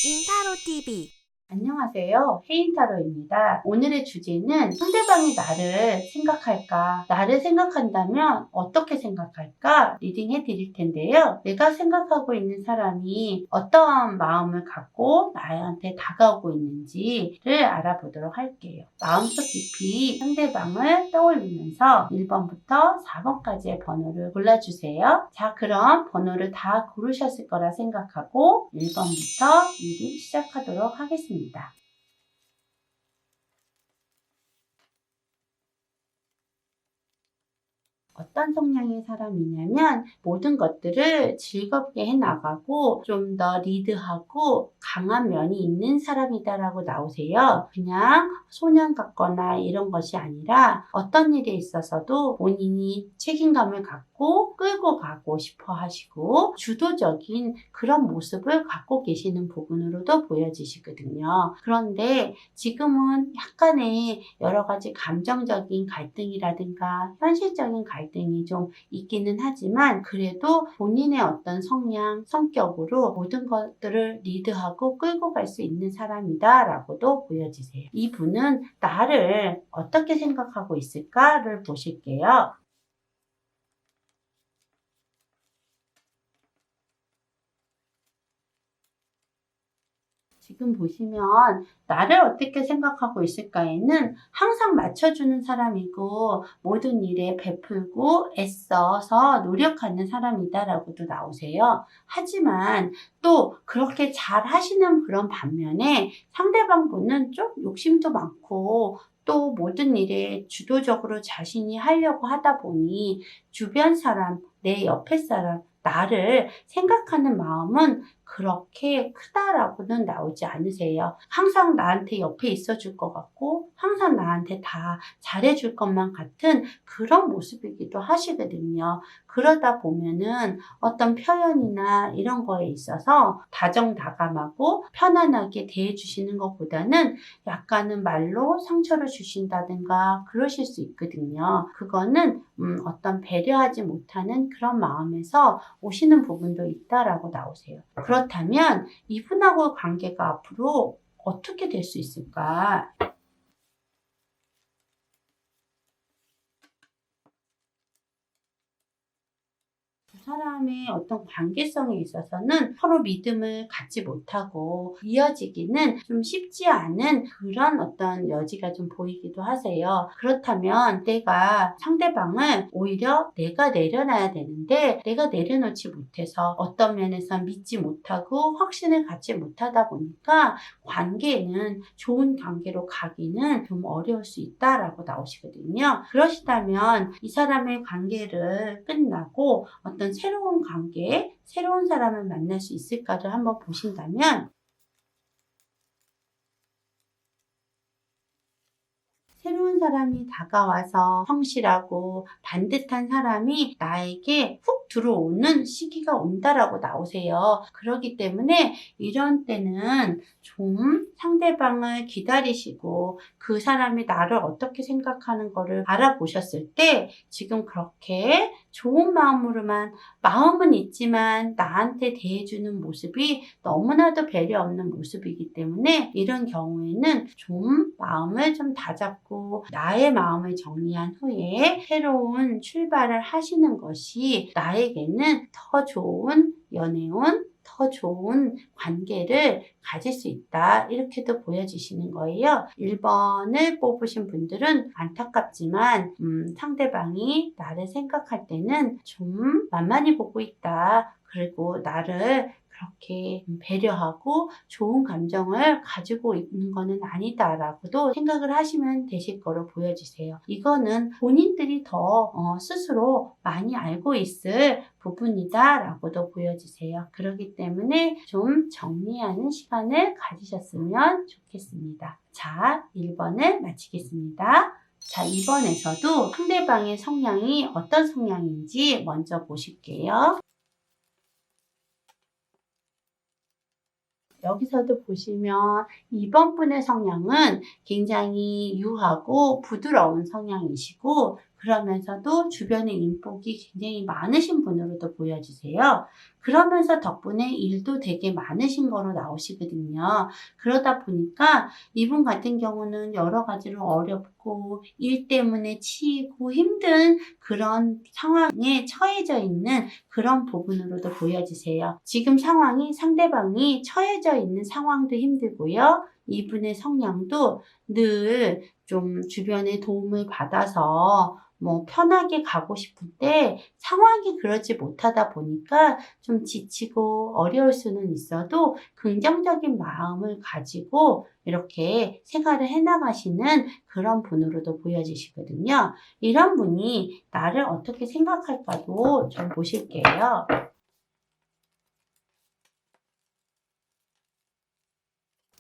인타로 TV. 안녕하세요. 혜인타로입니다. 오늘의 주제는 상대방이 나를 생각할까? 나를 생각한다면 어떻게 생각할까? 리딩해 드릴 텐데요. 내가 생각하고 있는 사람이 어떠한 마음을 갖고 나한테 다가오고 있는지를 알아보도록 할게요. 마음속 깊이 상대방을 떠올리면서 1번부터 4번까지의 번호를 골라주세요. 자, 그럼 번호를 다 고르셨을 거라 생각하고 1번부터 리딩 시작하도록 하겠습니다. 어떤 성향의 사람이냐면 모든 것들을 즐겁게 해나가고 좀 더 리드하고 강한 면이 있는 사람이다라고 나오세요. 그냥 소년 같거나 이런 것이 아니라 어떤 일에 있어서도 본인이 책임감을 갖고 끌고 가고 싶어 하시고 주도적인 그런 모습을 갖고 계시는 부분으로도 보여지시거든요. 그런데 지금은 약간의 여러 가지 감정적인 갈등이라든가 현실적인 갈등이 좀 있기는 하지만 그래도 본인의 어떤 성향, 성격으로 모든 것들을 리드하고 끌고 갈 수 있는 사람이다 라고도 보여지세요. 이분은 나를 어떻게 생각하고 있을까를 보실게요. 지금 보시면 나를 어떻게 생각하고 있을까에는 항상 맞춰주는 사람이고 모든 일에 베풀고 애써서 노력하는 사람이다라고도 나오세요. 하지만 또 그렇게 잘 하시는 그런 반면에 상대방 분은 좀 욕심도 많고 또 모든 일에 주도적으로 자신이 하려고 하다 보니 주변 사람, 내 옆에 사람, 나를 생각하는 마음은 그렇게 크다라고는 나오지 않으세요. 항상 나한테 옆에 있어줄 것 같고 항상 나한테 다 잘해줄 것만 같은 그런 모습이기도 하시거든요. 그러다 보면은 어떤 표현이나 이런 거에 있어서 다정다감하고 편안하게 대해주시는 것보다는 약간은 말로 상처를 주신다든가 그러실 수 있거든요. 그거는 어떤 배려하지 못하는 그런 마음에서 오시는 부분도 있다라고 나오세요. 그렇다면 이분하고 관계가 앞으로 어떻게 될 수 있을까? 두 사람의 어떤 관계성에 있어서는 서로 믿음을 갖지 못하고 이어지기는 좀 쉽지 않은 그런 어떤 여지가 좀 보이기도 하세요. 그렇다면 내가 상대방을 오히려 내가 내려놔야 되는데 내가 내려놓지 못해서 어떤 면에서 믿지 못하고 확신을 갖지 못하다 보니까 관계는 좋은 관계로 가기는 좀 어려울 수 있다라고 나오시거든요. 그러시다면 이 사람의 관계를 끝나고 어떤 새로운 관계, 새로운 사람을 만날 수 있을까를 한번 보신다면 새로운 사람이 다가와서 성실하고 반듯한 사람이 나에게 훅 들어오는 시기가 온다라고 나오세요. 그렇기 때문에 이런 때는 좀 상대방을 기다리시고 그 사람이 나를 어떻게 생각하는 거를 알아보셨을 때 지금 그렇게 좋은 마음으로만 마음은 있지만 나한테 대해주는 모습이 너무나도 배려 없는 모습이기 때문에 이런 경우에는 좀 마음을 좀 다잡고 나의 마음을 정리한 후에 새로운 출발을 하시는 것이 나에게는 더 좋은 연애운, 더 좋은 관계를 가질 수 있다. 이렇게도 보여지시는 거예요. 1번을 뽑으신 분들은 안타깝지만 상대방이 나를 생각할 때는 좀 만만히 보고 있다. 그리고 나를 그렇게 배려하고 좋은 감정을 가지고 있는 것은 아니다라고도 생각을 하시면 되실 거로 보여지세요. 이거는 본인들이 더 스스로 많이 알고 있을 부분이다라고도 보여지세요. 그렇기 때문에 좀 정리하는 시간을 가지셨으면 좋겠습니다. 자, 1번을 마치겠습니다. 자, 2번에서도 상대방의 성향이 어떤 성향인지 먼저 보실게요. 여기서도 보시면 2번 분의 성향은 굉장히 유하고 부드러운 성향이시고 그러면서도 주변에 인복이 굉장히 많으신 분으로도 보여지세요. 그러면서 덕분에 일도 되게 많으신 거로 나오시거든요. 그러다 보니까 이분 같은 경우는 여러 가지로 어렵고 일 때문에 치이고 힘든 그런 상황에 처해져 있는 그런 부분으로도 보여지세요. 지금 상황이 상대방이 처해져 있는 상황도 힘들고요. 이분의 성향도 늘 좀 주변의 도움을 받아서 편하게 가고 싶은데 상황이 그러지 못하다 보니까 좀 지치고 어려울 수는 있어도 긍정적인 마음을 가지고 이렇게 생활을 해나가시는 그런 분으로도 보여지시거든요. 이런 분이 나를 어떻게 생각할까도 좀 보실게요.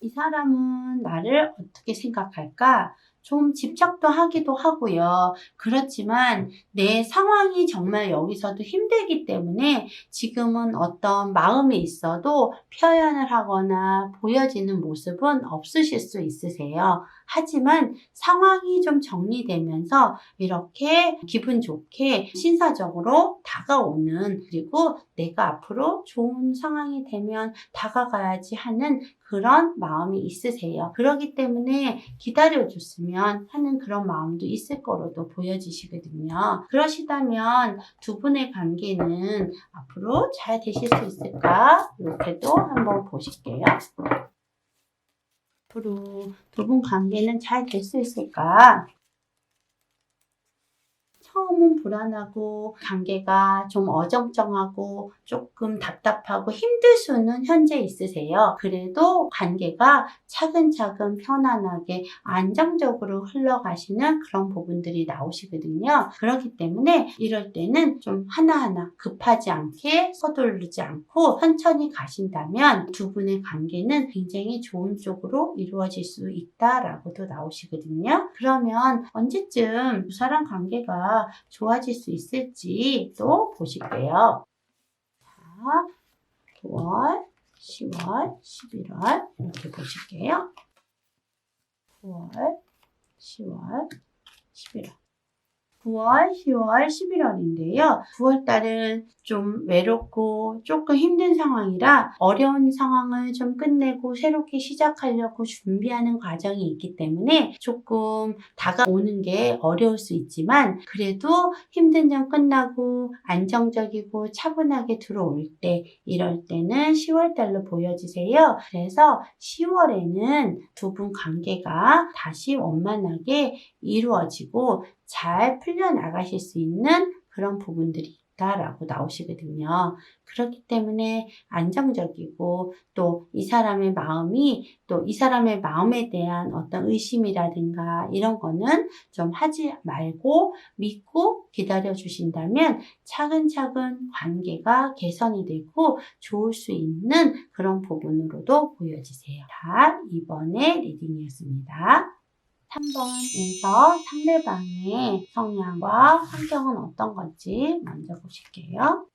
이 사람은 나를 어떻게 생각할까? 좀 집착도 하기도 하고요. 그렇지만 내 상황이 정말 여기서도 힘들기 때문에 지금은 어떤 마음이 있어도 표현을 하거나 보여지는 모습은 없으실 수 있으세요. 하지만 상황이 좀 정리되면서 이렇게 기분 좋게 신사적으로 다가오는, 그리고 내가 앞으로 좋은 상황이 되면 다가가야지 하는 그런 마음이 있으세요. 그렇기 때문에 기다려줬으면 하는 그런 마음도 있을 거로도 보여지시거든요. 그러시다면 두 분의 관계는 앞으로 잘 되실 수 있을까? 이렇게도 한번 보실게요. 앞으로 두 분 관계는 잘 될 수 있을까? 처음은 불안하고 관계가 좀 어정쩡하고 조금 답답하고 힘들 수는 현재 있으세요. 그래도 관계가 차근차근 편안하게 안정적으로 흘러가시는 그런 부분들이 나오시거든요. 그렇기 때문에 이럴 때는 좀 하나하나 급하지 않게 서두르지 않고 천천히 가신다면 두 분의 관계는 굉장히 좋은 쪽으로 이루어질 수 있다라고도 나오시거든요. 그러면 언제쯤 두 사람 관계가 좋아질 수 있을지 또 보실게요. 자, 9월, 10월, 11월 이렇게 보실게요. 9월, 10월, 11월. 9월, 10월, 11월인데요. 9월달은 좀 외롭고 조금 힘든 상황이라 어려운 상황을 좀 끝내고 새롭게 시작하려고 준비하는 과정이 있기 때문에 조금 다가오는 게 어려울 수 있지만, 그래도 힘든 점 끝나고 안정적이고 차분하게 들어올 때, 이럴 때는 10월달로 보여지세요. 그래서 10월에는 두 분 관계가 다시 원만하게 이루어지고 잘 풀려나가실 수 있는 그런 부분들이 있다라고 나오시거든요. 그렇기 때문에 안정적이고 또 이 사람의 마음이, 또 이 사람의 마음에 대한 어떤 의심이라든가 이런 거는 좀 하지 말고 믿고 기다려 주신다면 차근차근 관계가 개선이 되고 좋을 수 있는 그런 부분으로도 보여지세요. 자, 이번에 리딩이었습니다. 3번에서 상대방의 성향과 환경은 어떤 건지 먼저 보실게요.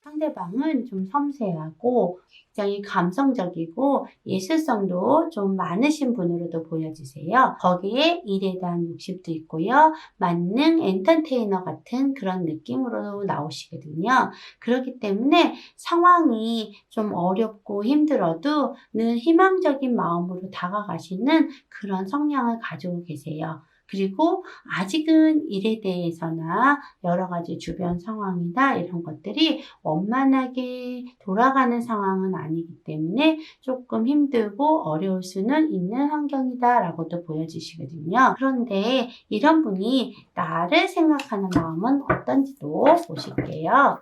상대방은 좀 섬세하고 굉장히 감성적이고 예술성도 좀 많으신 분으로도 보여지세요. 거기에 일에 대한 욕심도 있고요. 만능 엔터테이너 같은 그런 느낌으로 나오시거든요. 그렇기 때문에 상황이 좀 어렵고 힘들어도 늘 희망적인 마음으로 다가가시는 그런 성향을 가지고 계세요. 그리고 아직은 일에 대해서나 여러 가지 주변 상황이나 이런 것들이 원만하게 돌아가는 상황은 아니기 때문에 조금 힘들고 어려울 수는 있는 환경이다라고도 보여지시거든요. 그런데 이런 분이 나를 생각하는 마음은 어떤지도 보실게요.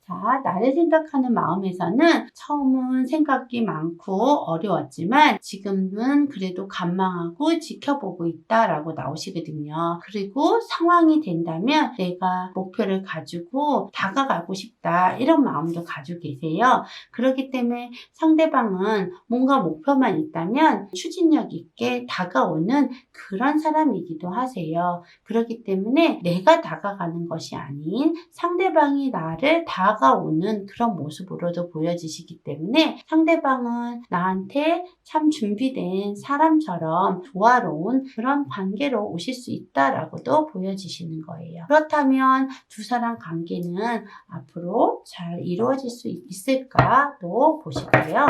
자, 나를 생각하는 마음에서는 처음은 생각이 많고 어려웠지만 지금은 그래도 관망하고 지켜보고 있다라고 나오시거든요. 그리고 상황이 된다면 내가 목표를 가지고 다가가고 싶다, 이런 마음도 가지고 계세요. 그렇기 때문에 상대방은 뭔가 목표만 있다면 추진력 있게 다가오는 그런 사람이기도 하세요. 그렇기 때문에 내가 다가가는 것이 아닌 상대방이 나를 다가가는 다가오는 그런 모습으로도 보여지시기 때문에 상대방은 나한테 참 준비된 사람처럼 조화로운 그런 관계로 오실 수 있다라고도 보여지시는 거예요. 그렇다면 두 사람 관계는 앞으로 잘 이루어질 수 있을까도 보시고요.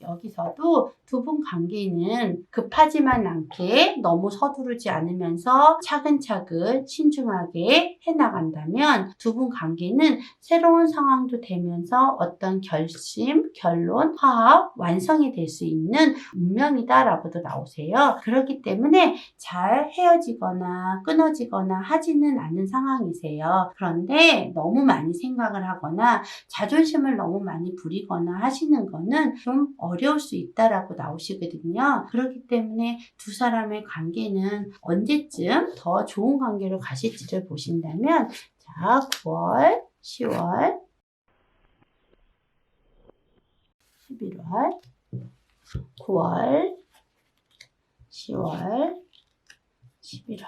여기서도 두 분 관계는 급하지만 않게 너무 서두르지 않으면서 차근차근 신중하게 해나간다면 두 분 관계는 새로운 상황도 되면서 어떤 결심, 결론, 화합, 완성이 될 수 있는 운명이다라고도 나오세요. 그렇기 때문에 잘 헤어지거나 끊어지거나 하지는 않은 상황이세요. 그런데 너무 많이 생각을 하거나 자존심을 너무 많이 부리거나 하시는 거는 좀 어려울 수 있다라고 나오시거든요. 그렇기 때문에 두 사람의 관계는 언제쯤 더 좋은 관계로 가실지를 보신다면 자, 9월, 10월, 11월, 9월, 10월, 11월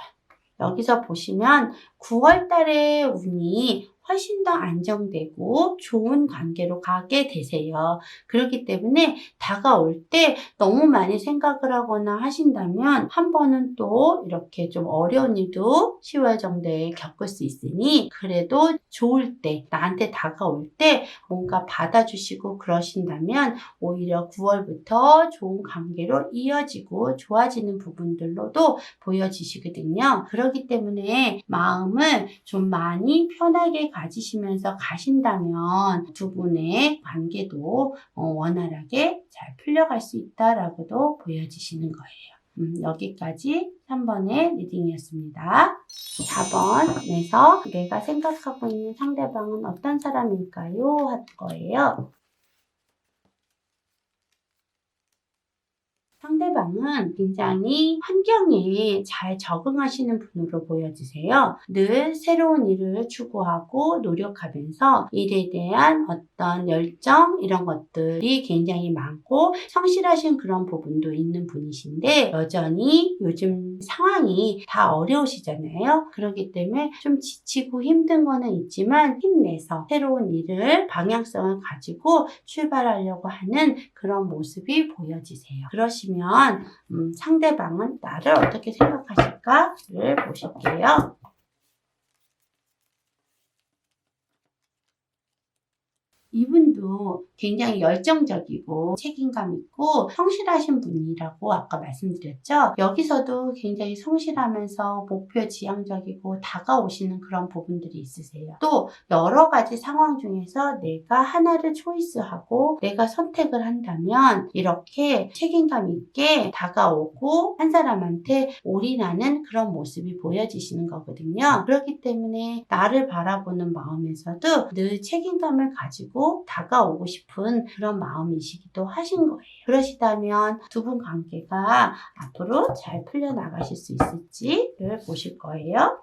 여기서 보시면 9월 달에 운이 훨씬 더 안정되고 좋은 관계로 가게 되세요. 그렇기 때문에 다가올 때 너무 많이 생각을 하거나 하신다면 한 번은 또 이렇게 좀 어려운 일도 10월 정도에 겪을 수 있으니 그래도 좋을 때, 나한테 다가올 때 뭔가 받아주시고 그러신다면 오히려 9월부터 좋은 관계로 이어지고 좋아지는 부분들로도 보여지시거든요. 그렇기 때문에 마음을 좀 많이 편하게 가지시면서 가신다면 두 분의 관계도 원활하게 잘 풀려갈 수 있다라고도 보여지시는 거예요. 여기까지 3번의 리딩이었습니다. 4번에서 내가 생각하고 있는 상대방은 어떤 사람일까요? 할 거예요. 상대방은 굉장히 환경에 잘 적응하시는 분으로 보여지세요. 늘 새로운 일을 추구하고 노력하면서 일에 대한 어떤 열정 이런 것들이 굉장히 많고 성실하신 그런 부분도 있는 분이신데 여전히 요즘 상황이 다 어려우시잖아요. 그렇기 때문에 좀 지치고 힘든 거는 있지만 힘내서 새로운 일을 방향성을 가지고 출발하려고 하는 그런 모습이 보여지세요. 그러시면 상대방은 나를 어떻게 생각하실까를 보실게요. 이분도 굉장히 열정적이고 책임감 있고 성실하신 분이라고 아까 말씀드렸죠. 여기서도 굉장히 성실하면서 목표 지향적이고 다가오시는 그런 부분들이 있으세요. 또 여러 가지 상황 중에서 내가 하나를 초이스하고 내가 선택을 한다면 이렇게 책임감 있게 다가오고 한 사람한테 올인하는 그런 모습이 보여지시는 거거든요. 그렇기 때문에 나를 바라보는 마음에서도 늘 책임감을 가지고 다가오고 싶은 그런 마음이시기도 하신 거예요. 그러시다면 두 분 관계가 앞으로 잘 풀려나가실 수 있을지를 보실 거예요.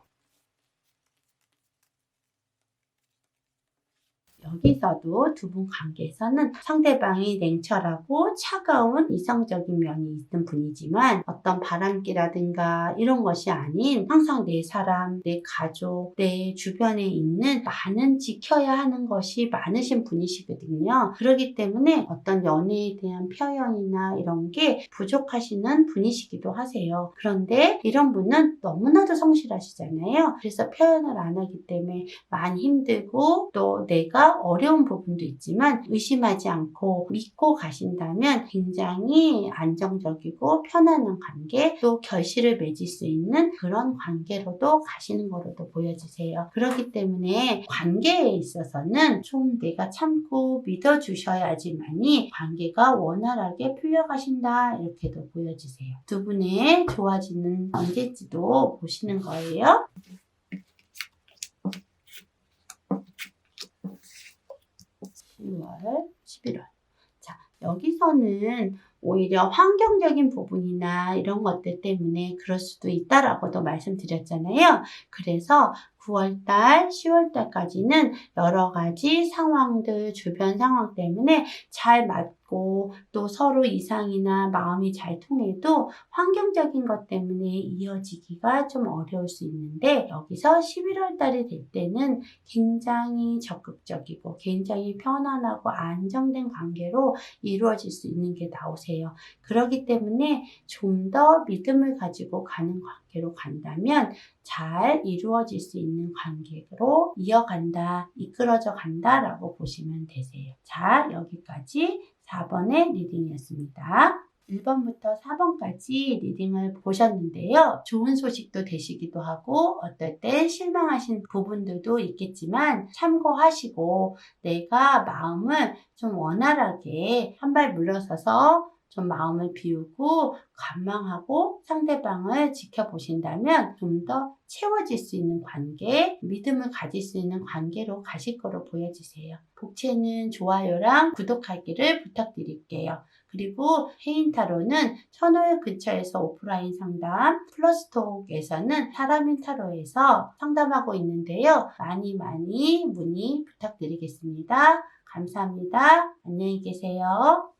여기서도 두 분 관계에서는 상대방이 냉철하고 차가운 이성적인 면이 있는 분이지만 어떤 바람기라든가 이런 것이 아닌 항상 내 사람, 내 가족, 내 주변에 있는 많은 지켜야 하는 것이 많으신 분이시거든요. 그렇기 때문에 어떤 연애에 대한 표현이나 이런 게 부족하시는 분이시기도 하세요. 그런데 이런 분은 너무나도 성실하시잖아요. 그래서 표현을 안 하기 때문에 많이 힘들고 또 내가 어려운 부분도 있지만 의심하지 않고 믿고 가신다면 굉장히 안정적이고 편안한 관계 또 결실을 맺을 수 있는 그런 관계로도 가시는 거로도 보여지세요. 그렇기 때문에 관계에 있어서는 좀 내가 참고 믿어주셔야지만이 관계가 원활하게 풀려가신다 이렇게도 보여지세요. 두 분의 좋아지는 언제지도 보시는 거예요. 10월, 11월. 자, 여기서는 오히려 환경적인 부분이나 이런 것들 때문에 그럴 수도 있다라고도 말씀드렸잖아요. 그래서 9월달, 10월달까지는 여러 가지 상황들, 주변 상황 때문에 잘 맞고 또 서로 이상이나 마음이 잘 통해도 환경적인 것 때문에 이어지기가 좀 어려울 수 있는데, 여기서 11월달이 될 때는 굉장히 적극적이고 굉장히 편안하고 안정된 관계로 이루어질 수 있는 게 나오세요. 그렇기 때문에 좀 더 믿음을 가지고 가는 관계로 간다면 잘 이루어질 수 있는 관계로 이어간다, 이끌어져 간다라고 보시면 되세요. 자, 여기까지 4번의 리딩이었습니다. 1번부터 4번까지 리딩을 보셨는데요. 좋은 소식도 되시기도 하고 어떨 땐 실망하신 부분들도 있겠지만 참고하시고 내가 마음을 좀 원활하게 한 발 물러서서 좀 마음을 비우고 관망하고 상대방을 지켜보신다면 좀 더 채워질 수 있는 관계, 믿음을 가질 수 있는 관계로 가실 거로 보여지세요. 복채는 좋아요랑 구독하기를 부탁드릴게요. 그리고 해인타로는 천호역 근처에서 오프라인 상담, 플러스톡에서는 사람인 타로에서 상담하고 있는데요. 많이 문의 부탁드리겠습니다. 감사합니다. 안녕히 계세요.